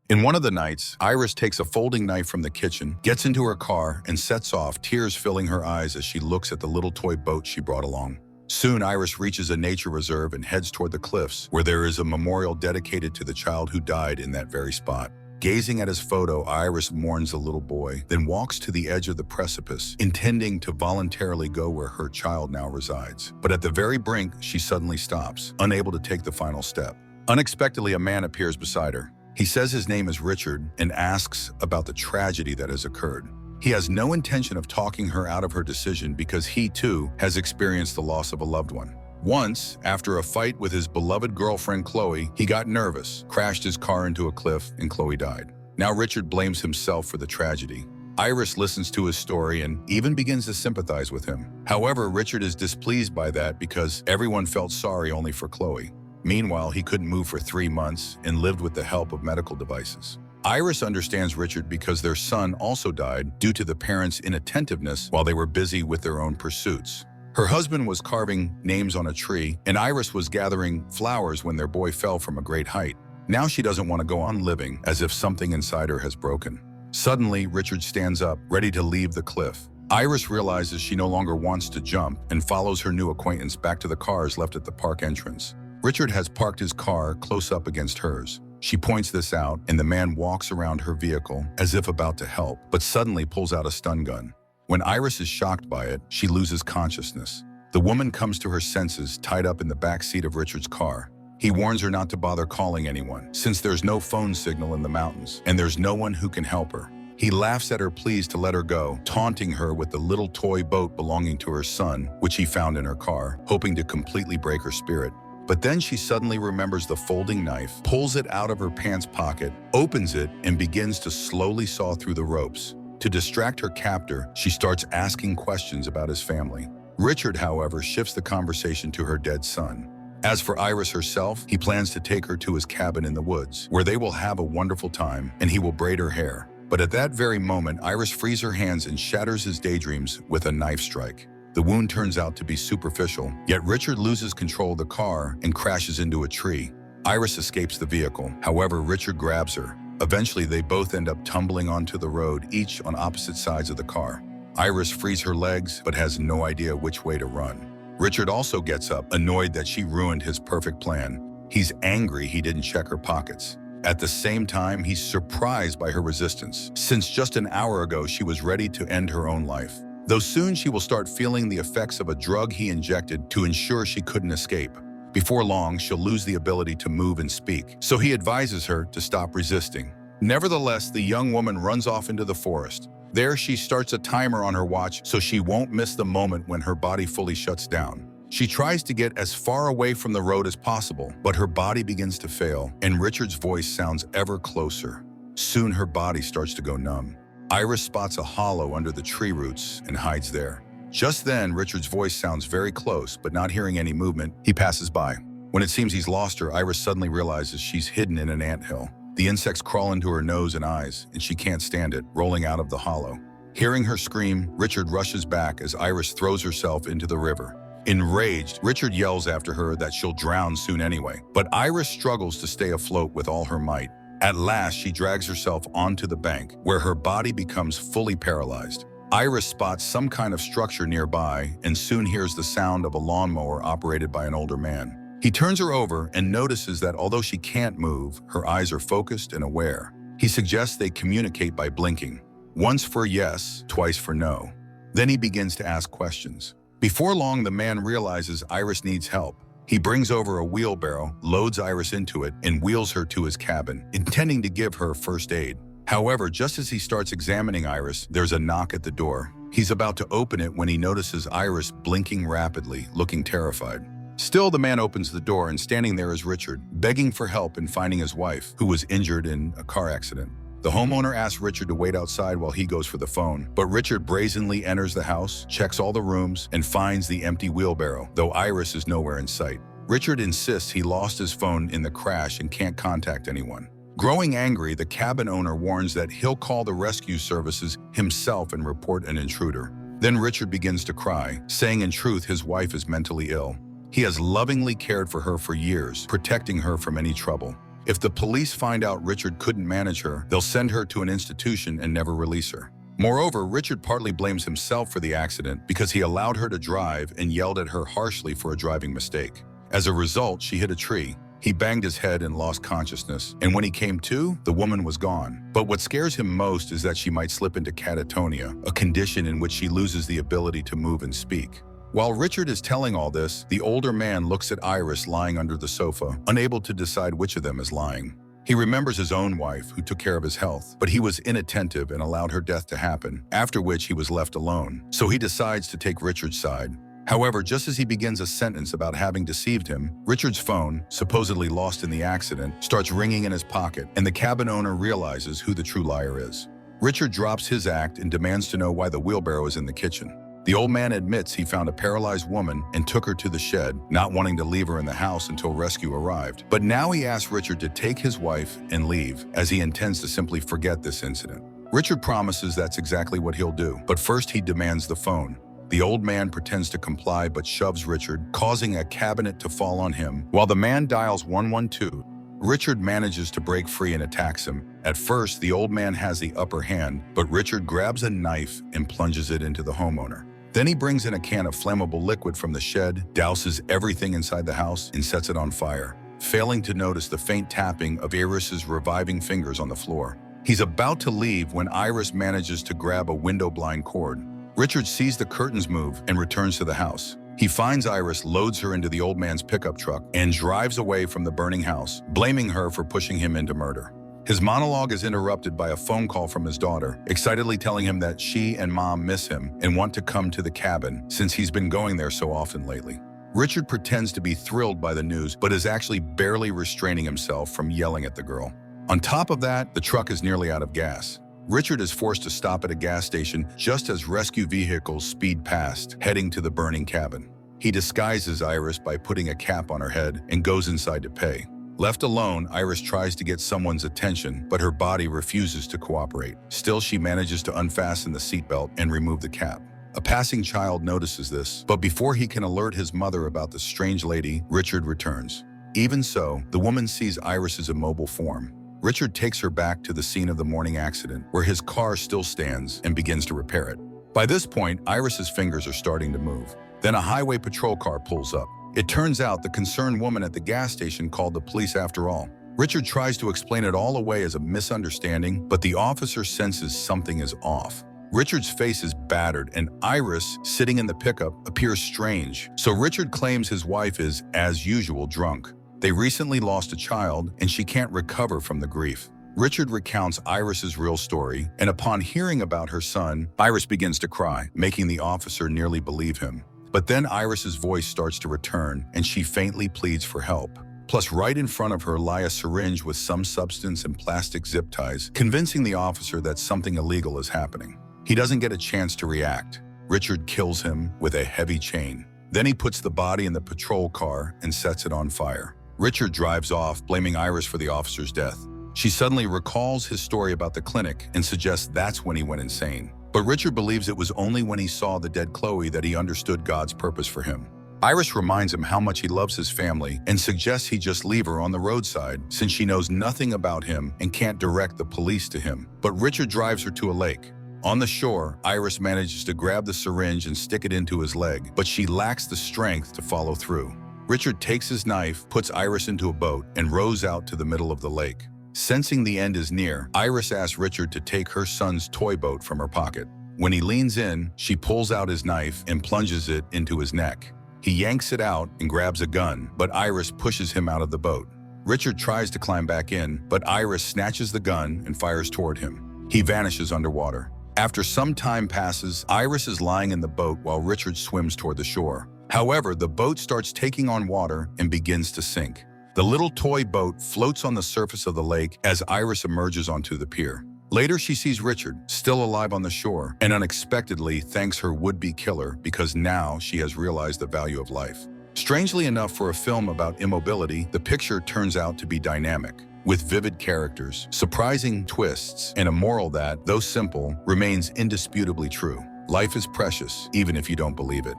In one of the nights, Iris takes a folding knife from the kitchen, gets into her car, and sets off, tears filling her eyes as she looks at the little toy boat she brought along. Soon, Iris reaches a nature reserve and heads toward the cliffs, where there is a memorial dedicated to the child who died in that very spot. Gazing at his photo, Iris mourns the little boy, then walks to the edge of the precipice, intending to voluntarily go where her child now resides. But at the very brink, she suddenly stops, unable to take the final step. Unexpectedly, a man appears beside her. He says his name is Richard and asks about the tragedy that has occurred. He has no intention of talking her out of her decision because he, too, has experienced the loss of a loved one. Once, after a fight with his beloved girlfriend Chloe, he got nervous, crashed his car into a cliff, and Chloe died. Now Richard blames himself for the tragedy. Iris listens to his story and even begins to sympathize with him. However, Richard is displeased by that because everyone felt sorry only for Chloe. Meanwhile, he couldn't move for 3 months and lived with the help of medical devices. Iris understands Richard because their son also died due to the parents' inattentiveness while they were busy with their own pursuits. Her husband was carving names on a tree, and Iris was gathering flowers when their boy fell from a great height. Now she doesn't want to go on living, as if something inside her has broken. Suddenly, Richard stands up, ready to leave the cliff. Iris realizes she no longer wants to jump and follows her new acquaintance back to the cars left at the park entrance. Richard has parked his car close up against hers. She points this out, and the man walks around her vehicle as if about to help, but suddenly pulls out a stun gun. When Iris is shocked by it, she loses consciousness. The woman comes to her senses, tied up in the back seat of Richard's car. He warns her not to bother calling anyone, since there's no phone signal in the mountains, and there's no one who can help her. He laughs at her pleas to let her go, taunting her with the little toy boat belonging to her son, which he found in her car, hoping to completely break her spirit. But then she suddenly remembers the folding knife, pulls it out of her pants pocket, opens it, and begins to slowly saw through the ropes. To distract her captor, she starts asking questions about his family. Richard, however, shifts the conversation to her dead son. As for Iris herself, he plans to take her to his cabin in the woods, where they will have a wonderful time, and he will braid her hair. But at that very moment, Iris frees her hands and shatters his daydreams with a knife strike. The wound turns out to be superficial, yet Richard loses control of the car and crashes into a tree. Iris escapes the vehicle. However, Richard grabs her. Eventually, they both end up tumbling onto the road, each on opposite sides of the car. Iris frees her legs, but has no idea which way to run. Richard also gets up, annoyed that she ruined his perfect plan. He's angry he didn't check her pockets. At the same time, he's surprised by her resistance, since just an hour ago she was ready to end her own life. Though soon she will start feeling the effects of a drug he injected to ensure she couldn't escape. Before long, she'll lose the ability to move and speak, so he advises her to stop resisting. Nevertheless, the young woman runs off into the forest. There, she starts a timer on her watch so she won't miss the moment when her body fully shuts down. She tries to get as far away from the road as possible, but her body begins to fail, and Richard's voice sounds ever closer. Soon her body starts to go numb. Iris spots a hollow under the tree roots and hides there. Just then, Richard's voice sounds very close, but not hearing any movement, he passes by. When it seems he's lost her, Iris suddenly realizes she's hidden in an anthill. The insects crawl into her nose and eyes, and she can't stand it, rolling out of the hollow. Hearing her scream, Richard rushes back as Iris throws herself into the river. Enraged, Richard yells after her that she'll drown soon anyway, but Iris struggles to stay afloat with all her might. At last, she drags herself onto the bank, where her body becomes fully paralyzed. Iris spots some kind of structure nearby and soon hears the sound of a lawnmower operated by an older man. He turns her over and notices that although she can't move, her eyes are focused and aware. He suggests they communicate by blinking, once for yes, twice for no. Then he begins to ask questions. Before long, the man realizes Iris needs help. He brings over a wheelbarrow, loads Iris into it, and wheels her to his cabin, intending to give her first aid. However, just as he starts examining Iris, there's a knock at the door. He's about to open it when he notices Iris blinking rapidly, looking terrified. Still, the man opens the door, and standing there is Richard, begging for help in finding his wife, who was injured in a car accident. The homeowner asks Richard to wait outside while he goes for the phone, but Richard brazenly enters the house, checks all the rooms, and finds the empty wheelbarrow, though Iris is nowhere in sight. Richard insists he lost his phone in the crash and can't contact anyone. Growing angry, the cabin owner warns that he'll call the rescue services himself and report an intruder. Then Richard begins to cry, saying in truth his wife is mentally ill. He has lovingly cared for her for years, protecting her from any trouble. If the police find out Richard couldn't manage her, they'll send her to an institution and never release her. Moreover, Richard partly blames himself for the accident because he allowed her to drive and yelled at her harshly for a driving mistake. As a result, she hit a tree. He banged his head and lost consciousness, and when he came to, the woman was gone. But what scares him most is that she might slip into catatonia, a condition in which she loses the ability to move and speak. While Richard is telling all this, the older man looks at Iris lying under the sofa, unable to decide which of them is lying. He remembers his own wife, who took care of his health, but he was inattentive and allowed her death to happen, after which he was left alone. So he decides to take Richard's side. However, just as he begins a sentence about having deceived him, Richard's phone, supposedly lost in the accident, starts ringing in his pocket, and the cabin owner realizes who the true liar is. Richard drops his act and demands to know why the wheelbarrow is in the kitchen. The old man admits he found a paralyzed woman and took her to the shed, not wanting to leave her in the house until rescue arrived. But now he asks Richard to take his wife and leave, as he intends to simply forget this incident. Richard promises that's exactly what he'll do, but first he demands the phone. The old man pretends to comply but shoves Richard, causing a cabinet to fall on him. While the man dials 112, Richard manages to break free and attacks him. At first, the old man has the upper hand, but Richard grabs a knife and plunges it into the homeowner. Then he brings in a can of flammable liquid from the shed, douses everything inside the house, and sets it on fire, failing to notice the faint tapping of Iris's reviving fingers on the floor. He's about to leave when Iris manages to grab a window blind cord. Richard sees the curtains move and returns to the house. He finds Iris, loads her into the old man's pickup truck, and drives away from the burning house, blaming her for pushing him into murder. His monologue is interrupted by a phone call from his daughter, excitedly telling him that she and Mom miss him and want to come to the cabin since he's been going there so often lately. Richard pretends to be thrilled by the news, but is actually barely restraining himself from yelling at the girl. On top of that, the truck is nearly out of gas. Richard is forced to stop at a gas station just as rescue vehicles speed past, heading to the burning cabin. He disguises Iris by putting a cap on her head and goes inside to pay. Left alone, Iris tries to get someone's attention, but her body refuses to cooperate. Still, she manages to unfasten the seatbelt and remove the cap. A passing child notices this, but before he can alert his mother about the strange lady, Richard returns. Even so, the woman sees Iris's immobile form. Richard takes her back to the scene of the morning accident, where his car still stands, and begins to repair it. By this point, Iris's fingers are starting to move. Then a highway patrol car pulls up. It turns out the concerned woman at the gas station called the police after all. Richard tries to explain it all away as a misunderstanding, but the officer senses something is off. Richard's face is battered, and Iris, sitting in the pickup, appears strange. So Richard claims his wife is, as usual, drunk. They recently lost a child, and she can't recover from the grief. Richard recounts Iris's real story, and upon hearing about her son, Iris begins to cry, making the officer nearly believe him. But then Iris's voice starts to return, and she faintly pleads for help. Plus, right in front of her lie a syringe with some substance and plastic zip ties, convincing the officer that something illegal is happening. He doesn't get a chance to react. Richard kills him with a heavy chain. Then he puts the body in the patrol car and sets it on fire. Richard drives off, blaming Iris for the officer's death. She suddenly recalls his story about the clinic and suggests that's when he went insane. But Richard believes it was only when he saw the dead Chloe that he understood God's purpose for him. Iris reminds him how much he loves his family and suggests he just leave her on the roadside since she knows nothing about him and can't direct the police to him. But Richard drives her to a lake. On the shore, Iris manages to grab the syringe and stick it into his leg, but she lacks the strength to follow through. Richard takes his knife, puts Iris into a boat, and rows out to the middle of the lake. Sensing the end is near, Iris asks Richard to take her son's toy boat from her pocket. When he leans in, she pulls out his knife and plunges it into his neck. He yanks it out and grabs a gun, but Iris pushes him out of the boat. Richard tries to climb back in, but Iris snatches the gun and fires toward him. He vanishes underwater. After some time passes, Iris is lying in the boat while Richard swims toward the shore. However, the boat starts taking on water and begins to sink. The little toy boat floats on the surface of the lake as Iris emerges onto the pier. Later, she sees Richard, still alive on the shore, and unexpectedly thanks her would-be killer because now she has realized the value of life. Strangely enough, for a film about immobility, the picture turns out to be dynamic, with vivid characters, surprising twists, and a moral that, though simple, remains indisputably true. Life is precious, even if you don't believe it.